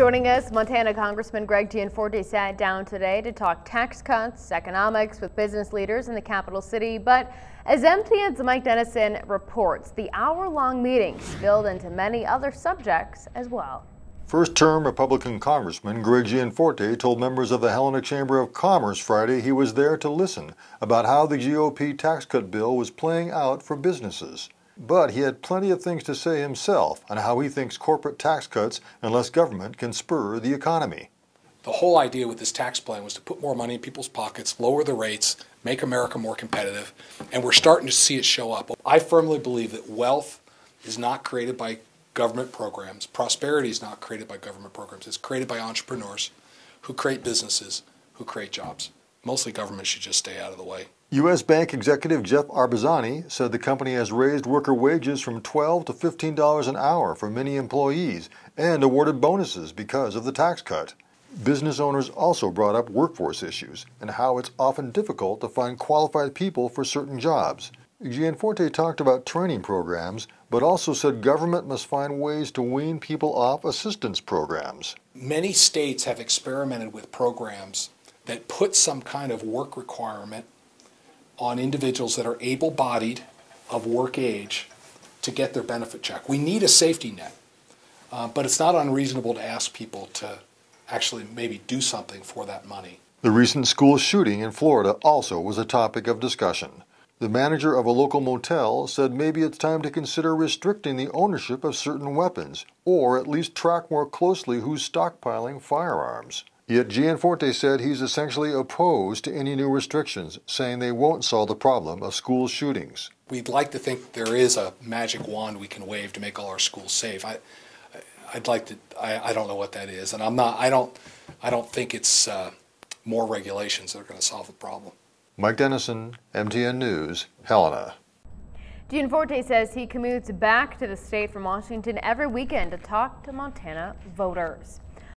Joining us, Montana Congressman Gianforte sat down today to talk tax cuts, economics with business leaders in the capital city. But as MTN's Mike Dennison reports, the hour-long meeting spilled into many other subjects as well. First-term Republican Congressman Gianforte told members of the Helena Chamber of Commerce Friday he was there to listen about how the GOP tax cut bill was playing out for businesses. But he had plenty of things to say himself on how he thinks corporate tax cuts and less government can spur the economy. The whole idea with this tax plan was to put more money in people's pockets, lower the rates, make America more competitive, and we're starting to see it show up. I firmly believe that wealth is not created by government programs. Prosperity is not created by government programs. It's created by entrepreneurs who create businesses, who create jobs. Mostly government should just stay out of the way. U.S. Bank executive Jeff Arbazani said the company has raised worker wages from $12 to $15 an hour for many employees and awarded bonuses because of the tax cut. Business owners also brought up workforce issues and how it's often difficult to find qualified people for certain jobs. Gianforte talked about training programs, but also said government must find ways to wean people off assistance programs. Many states have experimented with programs that put some kind of work requirement on individuals that are able-bodied, of work age, to get their benefit check. We need a safety net, but it's not unreasonable to ask people to actually maybe do something for that money. The recent school shooting in Florida also was a topic of discussion. The manager of a local motel said maybe it's time to consider restricting the ownership of certain weapons, or at least track more closely who's stockpiling firearms. Yet Gianforte said he's essentially opposed to any new restrictions, saying they won't solve the problem of school shootings. We'd like to think there is a magic wand we can wave to make all our schools safe. I'd like to. I don't know what that is, and I don't think it's more regulations that are going to solve the problem. Mike Dennison, MTN News, Helena. Gianforte says he commutes back to the state from Washington every weekend to talk to Montana voters.